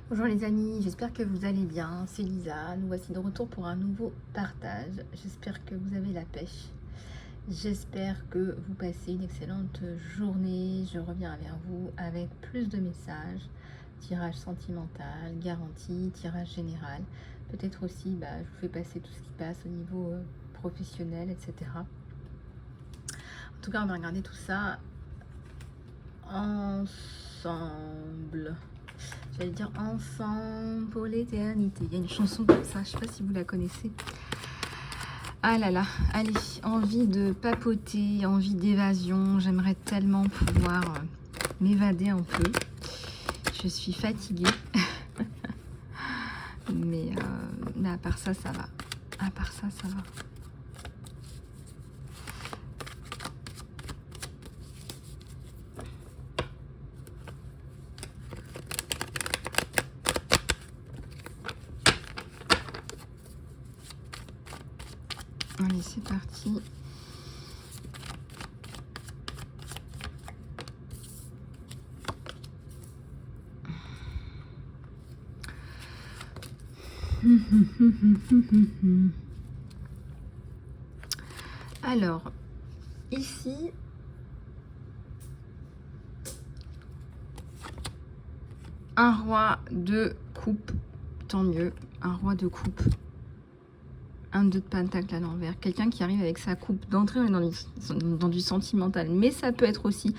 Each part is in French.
Bonjour les amis, j'espère que vous allez bien, c'est Lisa, nous voici de retour pour un nouveau partage. J'espère que vous avez la pêche, j'espère que vous passez une excellente journée. Je reviens vers vous avec plus de messages, tirage sentimental, garantie, tirage général. Peut-être aussi, je vous fais passer tout ce qui passe au niveau professionnel, etc. En tout cas, on va regarder tout ça ensemble. J'allais dire ensemble pour l'éternité. Il y a une chanson comme ça, je sais pas si vous la connaissez. Ah là là, allez, envie de papoter, envie d'évasion. J'aimerais tellement pouvoir m'évader un peu. Je suis fatiguée. mais à part ça, ça va. À part ça, ça va. Allez, c'est parti. Alors, ici, un roi de coupe, tant mieux, un roi de coupe. Un 2 de pentacle à l'envers, quelqu'un qui arrive avec sa coupe d'entrée dans du sentimental, mais ça peut être aussi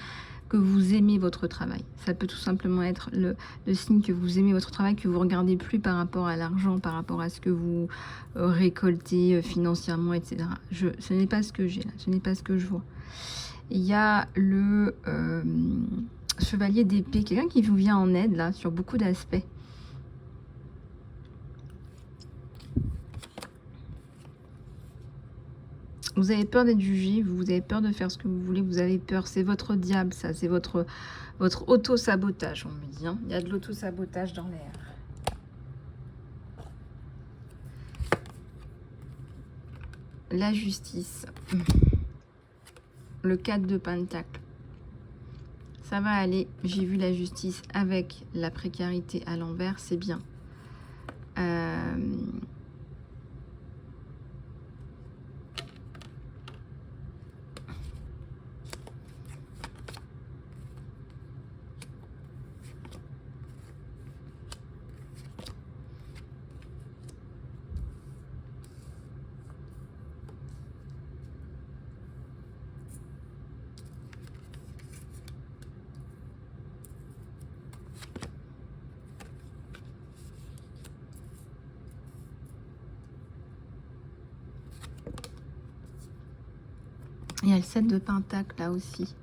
que vous aimez votre travail, ça peut tout simplement être le signe que vous aimez votre travail, que vous regardez plus par rapport à l'argent, par rapport à ce que vous récoltez financièrement, etc. Ce n'est pas ce que j'ai là, ce n'est pas ce que je vois. Il y a le chevalier d'épée, quelqu'un qui vous vient en aide là sur beaucoup d'aspects. Vous avez peur d'être jugé, vous avez peur de faire ce que vous voulez, vous avez peur, c'est votre diable ça, c'est votre auto-sabotage, on me dit. Hein. Il y a de l'auto-sabotage dans l'air. La justice. Le 4 de pentacle. Ça va aller, j'ai vu la justice avec la précarité à l'envers, c'est bien. Il y a le 7 de pentacle là aussi.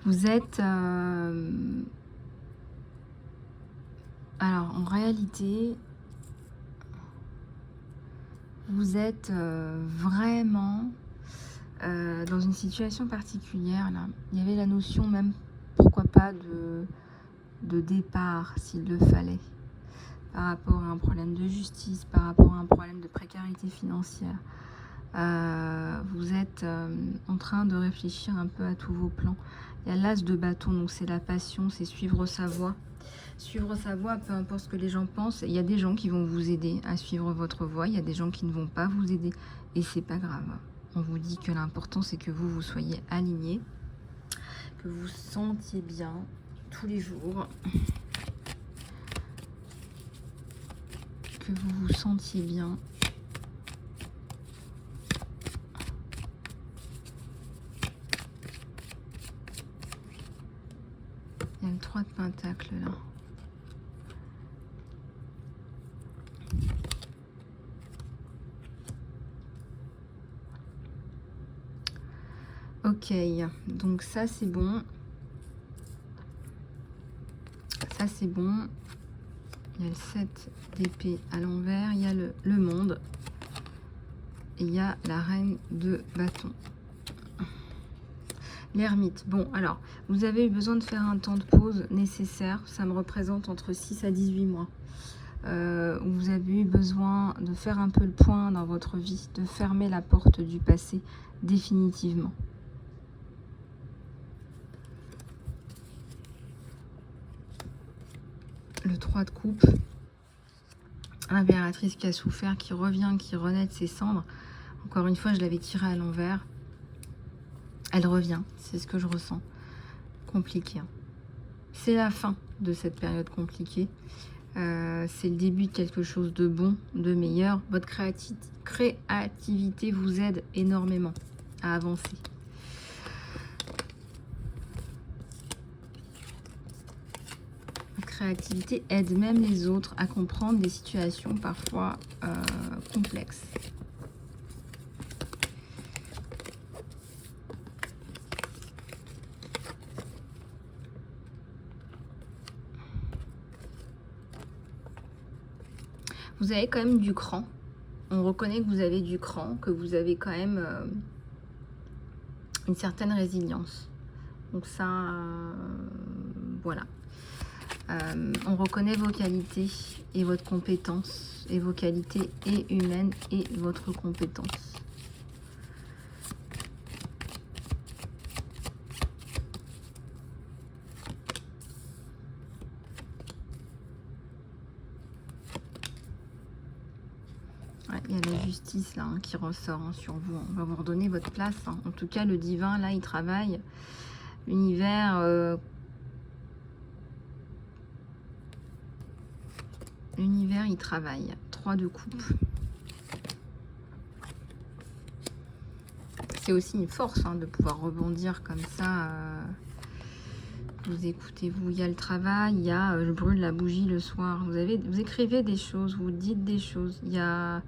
Vous êtes... alors, en réalité, vous êtes vraiment dans une situation particulière. Là. Il y avait la notion même, pourquoi pas, de départ, s'il le fallait, par rapport à un problème de justice, par rapport à un problème de précarité financière. Vous êtes en train de réfléchir un peu à tous vos plans. Il y a l'as de bâton, donc c'est la passion, c'est suivre sa voie. Suivre sa voie, peu importe ce que les gens pensent. Il y a des gens qui vont vous aider à suivre votre voie, il y a des gens qui ne vont pas vous aider. Et c'est pas grave. On vous dit que l'important, c'est que vous soyez alignés, que vous sentiez bien tous les jours, que vous vous sentiez bien. Il y a le 3 de pentacle là. Ok, donc ça c'est bon. Ça c'est bon. Il y a le 7 d'épée à l'envers. Il y a le monde. Et il y a la reine de bâton. L'ermite. Bon, alors, vous avez eu besoin de faire un temps de pause nécessaire. Ça me représente entre 6 à 18 mois. Vous avez eu besoin de faire un peu le point dans votre vie, de fermer la porte du passé définitivement. Le 3 de coupe. L'impératrice qui a souffert, qui revient, qui renaît de ses cendres. Encore une fois, je l'avais tirée à l'envers. Elle revient, c'est ce que je ressens. Compliqué. Hein. C'est la fin de cette période compliquée. C'est le début de quelque chose de bon, de meilleur. Votre créativité vous aide énormément à avancer. Votre créativité aide même les autres à comprendre des situations parfois complexes. Vous avez quand même du cran. On reconnaît que vous avez du cran, que vous avez quand même une certaine résilience. Donc ça, voilà. On reconnaît vos qualités et votre compétence. Et vos qualités et humaines et votre compétence. Il y a la justice là qui ressort sur vous. On va vous redonner votre place. En tout cas, le divin, là, il travaille. L'univers... L'univers, il travaille. 3 de coupe. C'est aussi une force de pouvoir rebondir comme ça. Vous écoutez-vous. Il y a le travail, il y a je brûle la bougie le soir. Vous écrivez des choses, vous dites des choses. Il y a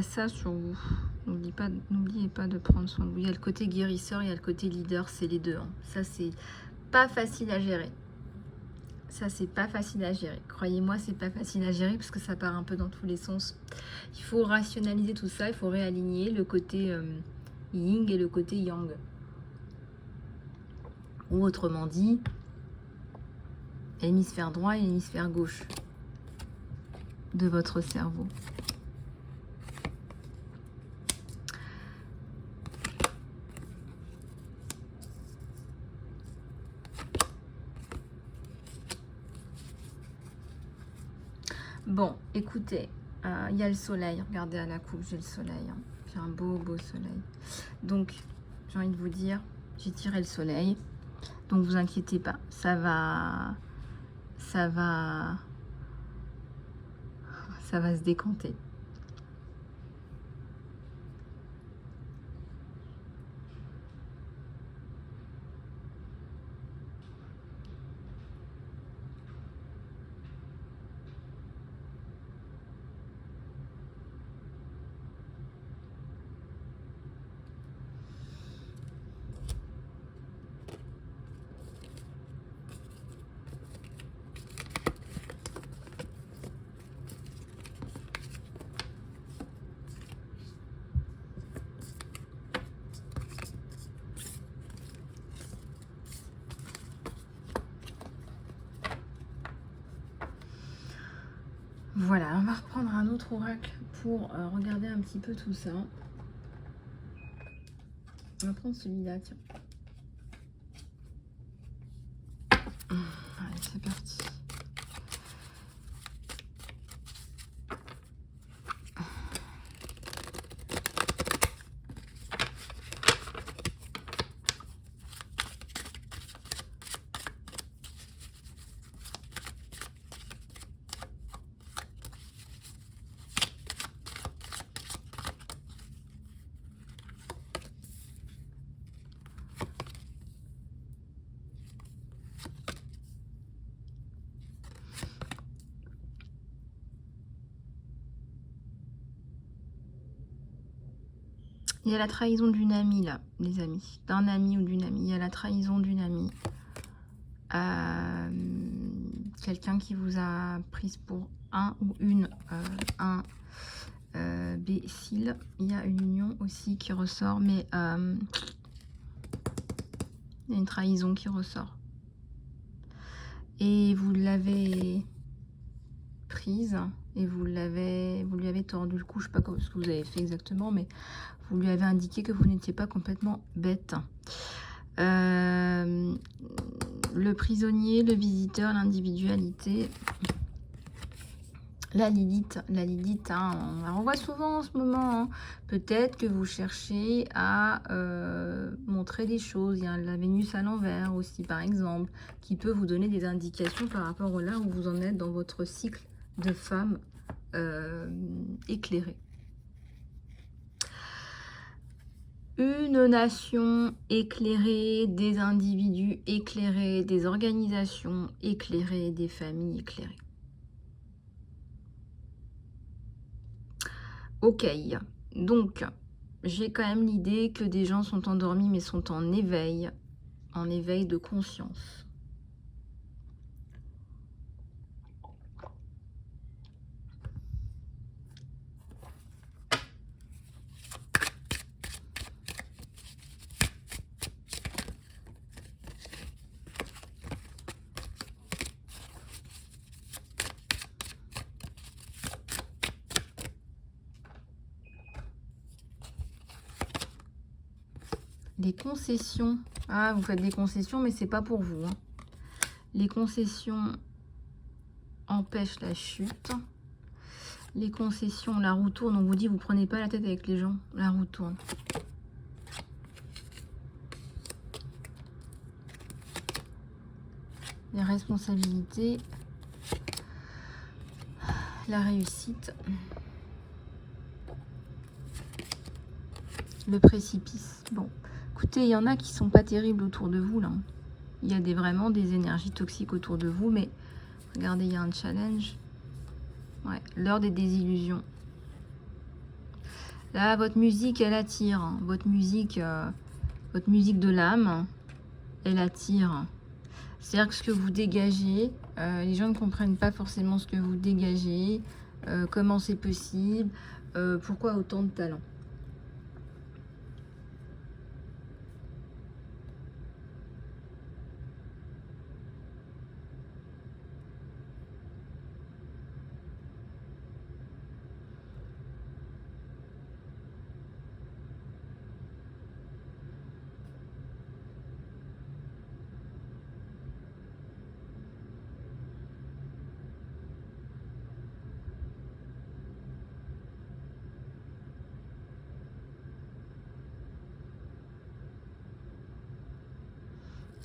ça sur vous. N'oubliez pas de prendre soin de vous. Il y a le côté guérisseur, il y a le côté leader, c'est les deux. Ça, c'est pas facile à gérer. Ça, c'est pas facile à gérer. Croyez-moi, c'est pas facile à gérer parce que ça part un peu dans tous les sens. Il faut rationaliser tout ça, il faut réaligner le côté yin et le côté yang. Ou autrement dit, l'hémisphère droit et l'hémisphère gauche de votre cerveau. Bon, écoutez, il y a le soleil. Regardez à la coupe, j'ai le soleil. J'ai un beau, beau soleil. Donc, j'ai envie de vous dire, j'ai tiré le soleil. Donc, vous inquiétez pas. Ça va se décanter. Voilà, on va reprendre un autre oracle pour regarder un petit peu tout ça. On va prendre celui-là, tiens. Allez, c'est parti. Il y a la trahison d'une amie, là, les amis. D'un ami ou d'une amie. Il y a la trahison d'une amie. Quelqu'un qui vous a prise pour un ou une imbécile. Il y a une union aussi qui ressort, mais il y a une trahison qui ressort. Et vous l'avez prise et vous lui avez tordu le cou. Je ne sais pas ce que vous avez fait exactement, mais vous lui avez indiqué que vous n'étiez pas complètement bête. Le Le prisonnier, le visiteur, l'individualité. La Lilith, hein, on voit souvent en ce moment. Hein. Peut-être que vous cherchez à montrer des choses. Il y a la Vénus à l'envers aussi, par exemple, qui peut vous donner des indications par rapport au là où vous en êtes dans votre cycle de femme éclairée. Une nation éclairée, des individus éclairés, des organisations éclairées, des familles éclairées. Ok, donc j'ai quand même l'idée que des gens sont endormis mais sont en éveil de conscience. Les concessions. Ah, vous faites des concessions, mais c'est pas pour vous. Hein. Les concessions empêchent la chute. Les concessions, la roue tourne. On vous dit, vous prenez pas la tête avec les gens. La roue tourne. Les responsabilités. La réussite. Le précipice. Bon. Écoutez, il y en a qui sont pas terribles autour de vous, là. Il y a vraiment des énergies toxiques autour de vous, mais regardez, il y a un challenge. Ouais, l'heure des désillusions. Là, votre musique, elle attire. Hein. Votre musique de l'âme, elle attire. C'est-à-dire que ce que vous dégagez, les gens ne comprennent pas forcément ce que vous dégagez, comment c'est possible, pourquoi autant de talent.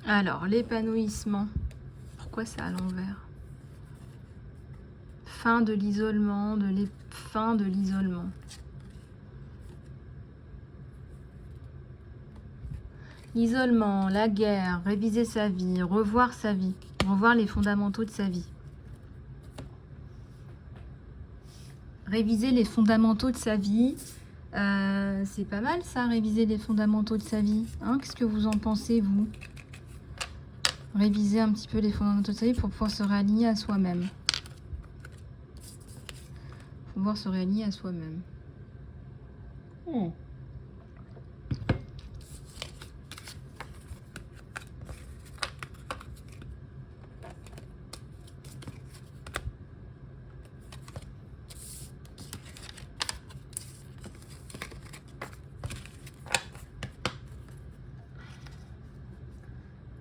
Alors, l'épanouissement. Pourquoi c'est à l'envers? Fin de l'isolement, fin de l'isolement. L'isolement, la guerre, réviser sa vie, revoir les fondamentaux de sa vie. Réviser les fondamentaux de sa vie, c'est pas mal ça, réviser les fondamentaux de sa vie. Hein, qu'est-ce que vous en pensez, vous? Réviser un petit peu les fondamentaux de sa vie pour pouvoir se réaligner à soi-même. Pouvoir se réaligner à soi-même.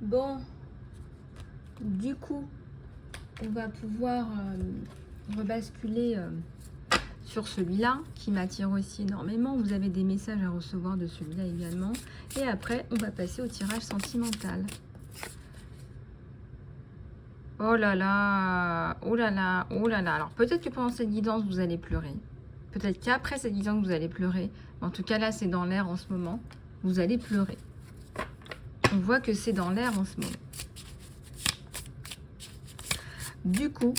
Bon, du coup, on va pouvoir rebasculer sur celui-là, qui m'attire aussi énormément. Vous avez des messages à recevoir de celui-là également. Et après, on va passer au tirage sentimental. Oh là là, oh là là, oh là là. Alors peut-être que pendant cette guidance, vous allez pleurer. Peut-être qu'après cette guidance, vous allez pleurer. En tout cas, là, c'est dans l'air en ce moment. Vous allez pleurer. On voit que c'est dans l'air en ce moment. Du coup,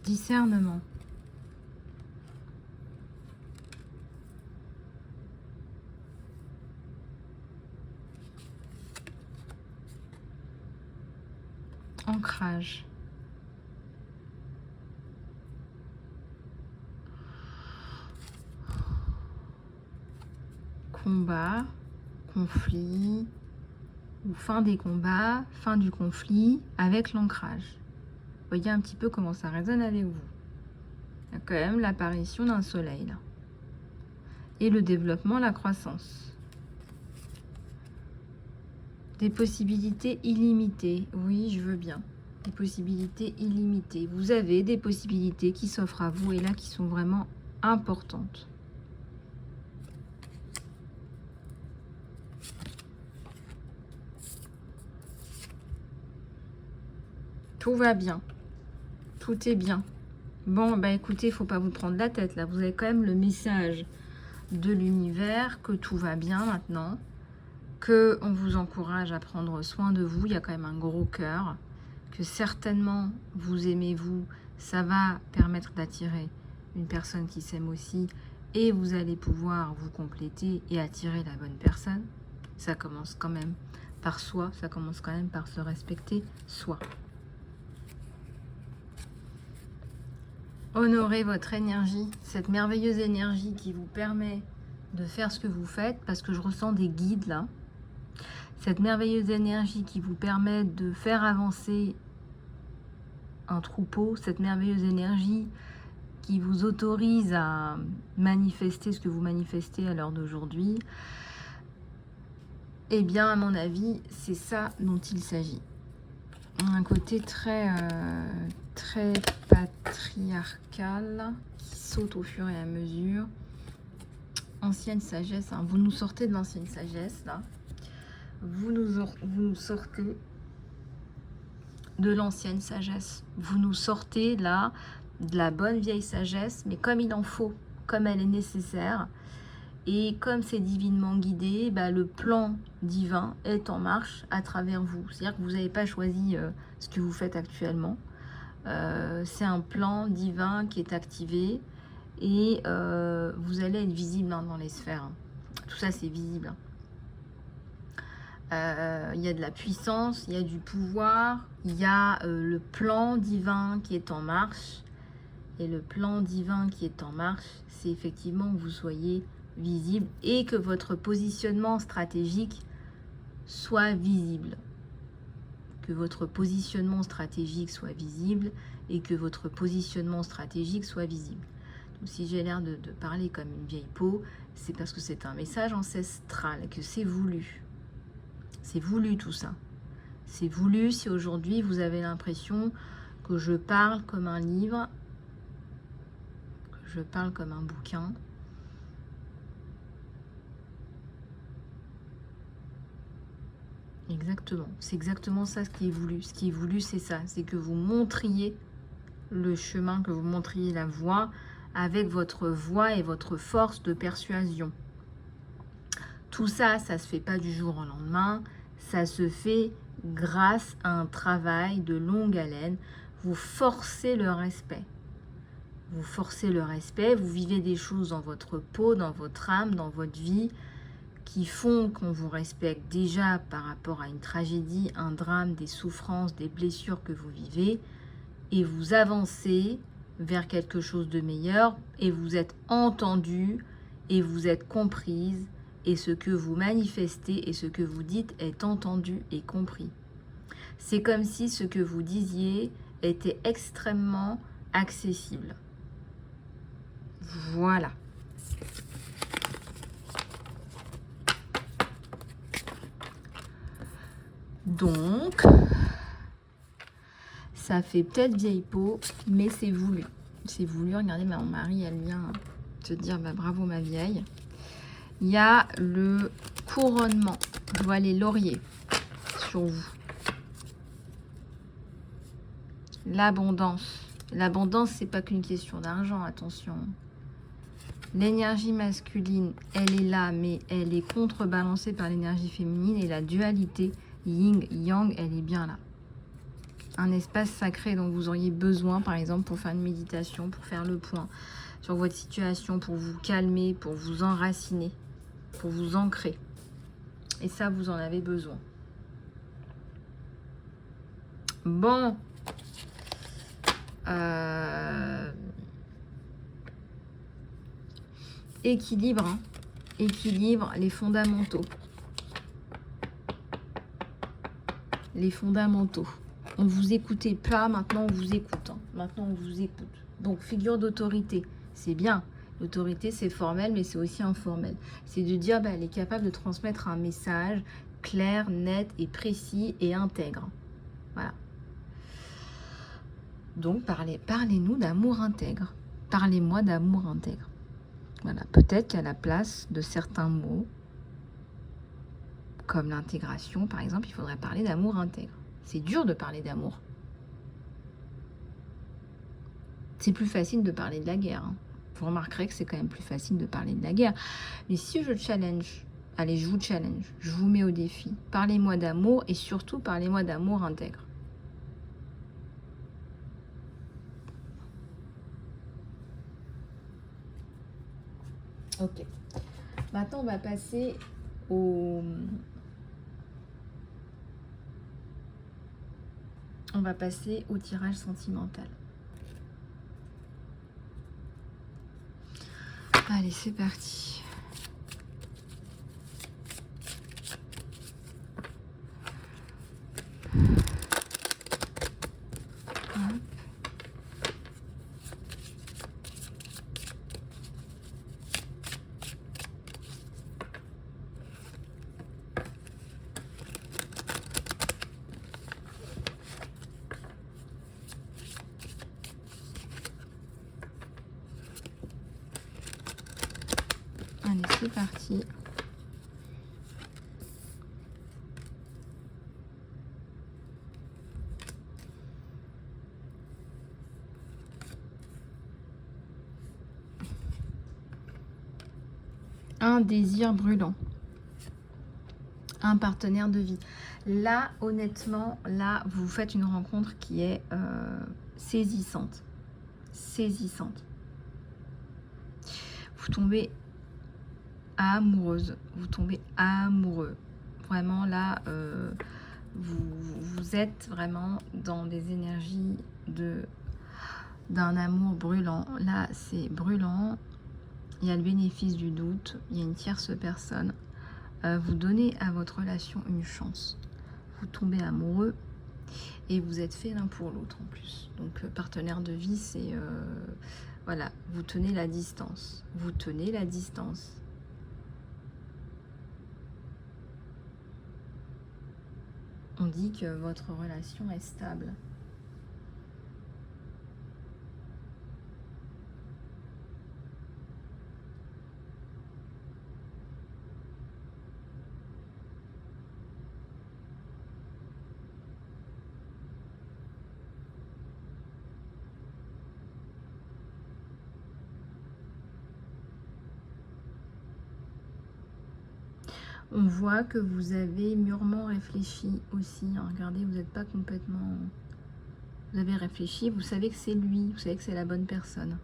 discernement. Ancrage. combat, conflit, ou fin des combats, fin du conflit, avec l'ancrage. Voyez un petit peu comment ça résonne avec vous. Il y a quand même l'apparition d'un soleil là. Et le développement, la croissance. Des possibilités illimitées. Oui, je veux bien. Des possibilités illimitées. Vous avez des possibilités qui s'offrent à vous et là qui sont vraiment importantes. Tout va bien. Tout est bien. Bon, bah écoutez, il ne faut pas vous prendre la tête là. Vous avez quand même le message de l'univers que tout va bien maintenant. Qu'on vous encourage à prendre soin de vous. Il y a quand même un gros cœur. Que certainement vous aimez vous. Ça va permettre d'attirer une personne qui s'aime aussi. Et vous allez pouvoir vous compléter et attirer la bonne personne. Ça commence quand même par soi. Ça commence quand même par se respecter soi. Honorez votre énergie, cette merveilleuse énergie qui vous permet de faire ce que vous faites, parce que je ressens des guides là. Cette merveilleuse énergie qui vous permet de faire avancer un troupeau, cette merveilleuse énergie qui vous autorise à manifester ce que vous manifestez à l'heure d'aujourd'hui, eh bien, à mon avis, c'est ça dont il s'agit. Un côté très patriarcal qui saute au fur et à mesure. Ancienne sagesse, hein. Vous nous sortez de l'ancienne sagesse là. Vous nous sortez de l'ancienne sagesse. Vous nous sortez là de la bonne vieille sagesse, mais comme il en faut, comme elle est nécessaire. Et comme c'est divinement guidé, bah, le plan divin est en marche à travers vous. C'est-à-dire que vous n'avez pas choisi ce que vous faites actuellement. C'est un plan divin qui est activé et vous allez être visible dans les sphères. Tout ça, c'est visible. Il y a de la puissance, il y a du pouvoir, il y a le plan divin qui est en marche. Et le plan divin qui est en marche, c'est effectivement que vous soyez visible et que votre positionnement stratégique soit visible. Que votre positionnement stratégique soit visible et que votre positionnement stratégique soit visible. Donc, si j'ai l'air de parler comme une vieille peau, c'est parce que c'est un message ancestral, que c'est voulu. C'est voulu tout ça. C'est voulu si aujourd'hui vous avez l'impression que je parle comme un livre, que je parle comme un bouquin. Exactement, c'est exactement ça ce qui est voulu. Ce qui est voulu, c'est ça, c'est que vous montriez le chemin, que vous montriez la voie avec votre voix et votre force de persuasion. Tout ça, ça ne se fait pas du jour au lendemain, ça se fait grâce à un travail de longue haleine. Vous forcez le respect. Vous forcez le respect, vous vivez des choses dans votre peau, dans votre âme, dans votre vie, qui font qu'on vous respecte déjà par rapport à une tragédie, un drame, des souffrances, des blessures que vous vivez, et vous avancez vers quelque chose de meilleur, et vous êtes entendu, et vous êtes comprise, et ce que vous manifestez et ce que vous dites est entendu et compris. C'est comme si ce que vous disiez était extrêmement accessible. Voilà. Donc, ça fait peut-être vieille peau, mais c'est voulu. C'est voulu. Regardez, mon mari, elle vient te dire bah, bravo ma vieille. Il y a le couronnement. Je vois les lauriers sur vous. L'abondance. L'abondance, c'est pas qu'une question d'argent, attention. L'énergie masculine, elle est là, mais elle est contrebalancée par l'énergie féminine et la dualité yin-yang, elle est bien là. Un espace sacré dont vous auriez besoin, par exemple, pour faire une méditation, pour faire le point sur votre situation, pour vous calmer, pour vous enraciner, pour vous ancrer. Et ça, vous en avez besoin. Bon. Équilibre, hein. équilibre, les fondamentaux. Les fondamentaux. On vous écoutait pas, maintenant on vous écoute. Hein. Maintenant on vous écoute. Donc figure d'autorité, c'est bien. L'autorité c'est formel, mais c'est aussi informel. C'est de dire, elle est capable de transmettre un message clair, net et précis et intègre. Voilà. Donc parlez-nous d'amour intègre. Parlez-moi d'amour intègre. Voilà. Peut-être qu'à la place de certains mots, comme l'intégration par exemple, il faudrait parler d'amour intègre. C'est dur de parler d'amour. C'est plus facile de parler de la guerre. Hein. Vous remarquerez que c'est quand même plus facile de parler de la guerre. Mais si je challenge, allez, je vous challenge, je vous mets au défi. Parlez-moi d'amour et surtout parlez-moi d'amour intègre. Ok. Maintenant, on va passer au... On va passer au tirage sentimental. Allez, c'est parti. Allez, c'est parti. Un désir brûlant. Un partenaire de vie. Là, honnêtement, là, vous faites une rencontre qui est saisissante. Saisissante. Vous tombez amoureuse. Vous tombez amoureux. Vraiment, là, vous êtes vraiment dans des énergies d'un amour brûlant. Là, c'est brûlant. Il y a le bénéfice du doute. Il y a une tierce personne. Vous donnez à votre relation une chance. Vous tombez amoureux et vous êtes fait l'un pour l'autre en plus. Donc partenaire de vie, c'est voilà, vous tenez la distance. Vous tenez la distance. On dit que votre relation est stable. On voit que vous avez mûrement réfléchi aussi. Regardez, vous n'êtes pas complètement... Vous avez réfléchi, vous savez que c'est lui, vous savez que c'est la bonne personne.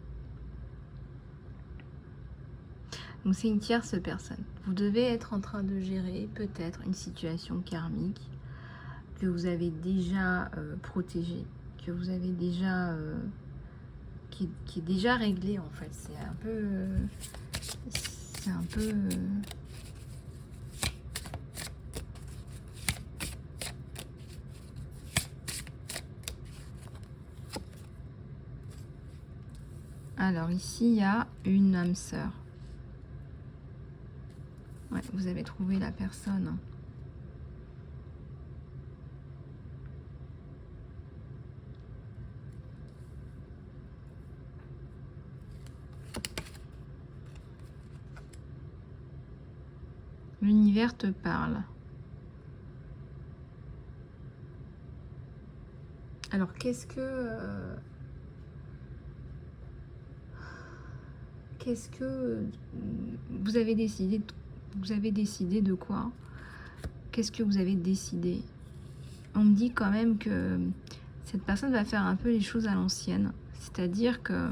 Donc c'est une tierce personne. Vous devez être en train de gérer peut-être une situation karmique que vous avez déjà protégée, que vous avez déjà... qui est déjà réglée en fait. C'est un peu... c'est un peu... Alors ici, il y a une âme sœur. Ouais, vous avez trouvé la personne. L'univers te parle. Alors, qu'est-ce que vous avez décidé de quoi? Qu'est-ce que vous avez décidé? On me dit quand même que cette personne va faire un peu les choses à l'ancienne. C'est-à-dire que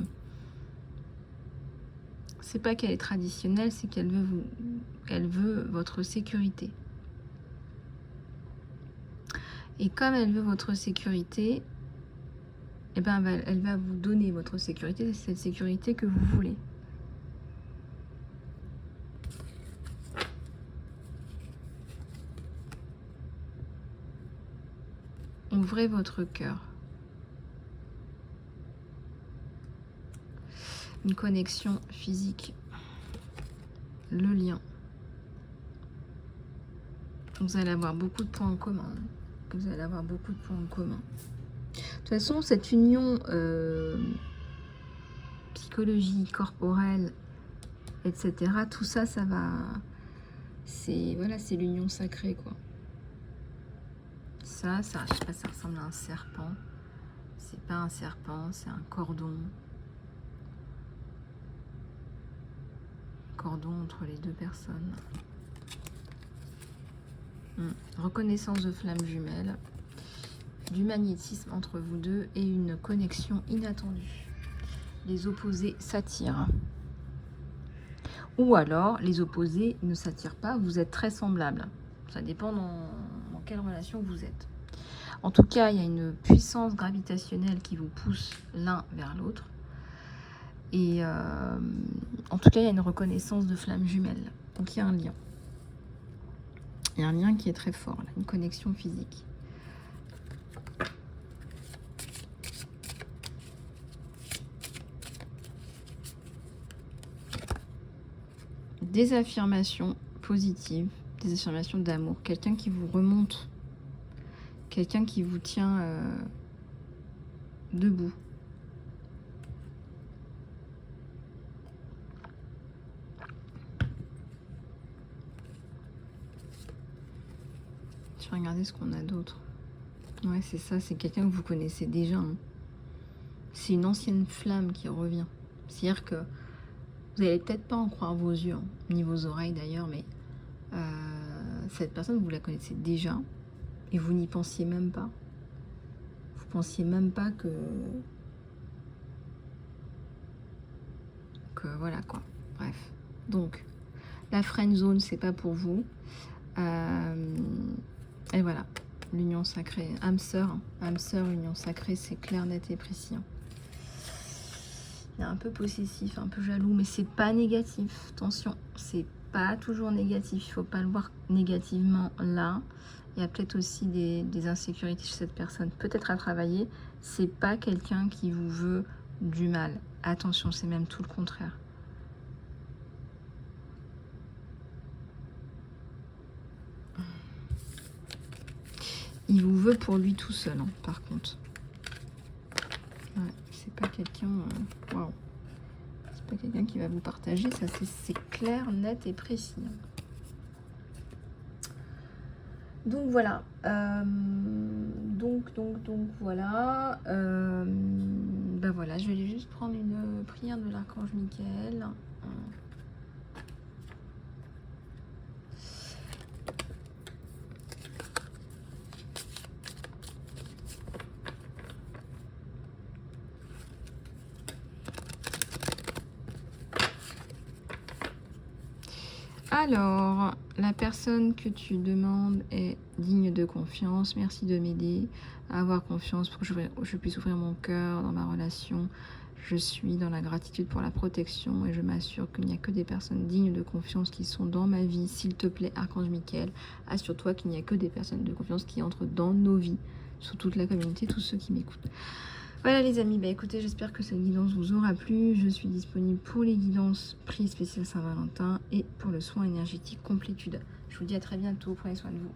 c'est pas qu'elle est traditionnelle, c'est qu'elle veut votre sécurité. Et comme elle veut votre sécurité, eh ben, elle va vous donner votre sécurité, c'est cette sécurité que vous voulez. Ouvrez votre cœur. Une connexion physique. Le lien. Vous allez avoir beaucoup de points en commun. Vous allez avoir beaucoup de points en commun. De toute façon, cette union psychologique, corporelle, etc., tout ça, ça va... C'est voilà, c'est l'union sacrée, quoi. Ça, je sais pas, ça ressemble à un serpent. C'est pas un serpent, c'est un cordon. Cordon entre les deux personnes. Reconnaissance de flammes jumelles, du magnétisme entre vous deux et une connexion inattendue. Les opposés s'attirent. Ou alors, les opposés ne s'attirent pas, vous êtes très semblables. Ça dépend dans quelle relation vous êtes. En tout cas, il y a une puissance gravitationnelle qui vous pousse l'un vers l'autre. Et en tout cas, il y a une reconnaissance de flammes jumelles. Donc, il y a un lien. Il y a un lien qui est très fort, là, une connexion physique. Des affirmations positives, des affirmations d'amour. Quelqu'un qui vous remonte. Quelqu'un qui vous tient debout. Je vais regarder ce qu'on a d'autre. Ouais, c'est ça, c'est quelqu'un que vous connaissez déjà. Hein. C'est une ancienne flamme qui revient. C'est-à-dire que vous n'allez peut-être pas en croire vos yeux, hein, ni vos oreilles d'ailleurs, mais cette personne, vous la connaissez déjà et vous n'y pensiez même pas. Vous pensiez même pas que voilà quoi. Bref. Donc, la friend zone, c'est pas pour vous. Et voilà. L'union sacrée. Âme sœur, union sacrée, c'est clair, net et précis. Il est un peu possessif, un peu jaloux, mais c'est pas négatif. Attention, c'est pas toujours négatif. Il faut pas le voir négativement là. Il y a peut-être aussi des insécurités chez cette personne, peut-être à travailler. C'est pas quelqu'un qui vous veut du mal. Attention, c'est même tout le contraire. Il vous veut pour lui tout seul, hein, par contre. Ouais, c'est pas quelqu'un... Waouh. C'est pas quelqu'un qui va vous partager, ça c'est clair, net et précis. Donc voilà. Donc voilà. Ben voilà, je vais juste prendre une prière de l'archange Michael. Alors, la personne que tu demandes est digne de confiance. Merci de m'aider à avoir confiance pour que je puisse ouvrir mon cœur dans ma relation. Je suis dans la gratitude pour la protection et je m'assure qu'il n'y a que des personnes dignes de confiance qui sont dans ma vie. S'il te plaît, Archange Michael, assure-toi qu'il n'y a que des personnes de confiance qui entrent dans nos vies, sur toute la communauté, tous ceux qui m'écoutent. Voilà les amis, bah écoutez, j'espère que cette guidance vous aura plu. Je suis disponible pour les guidances prix spécial Saint-Valentin et pour le soin énergétique complétude. Je vous dis à très bientôt, prenez soin de vous.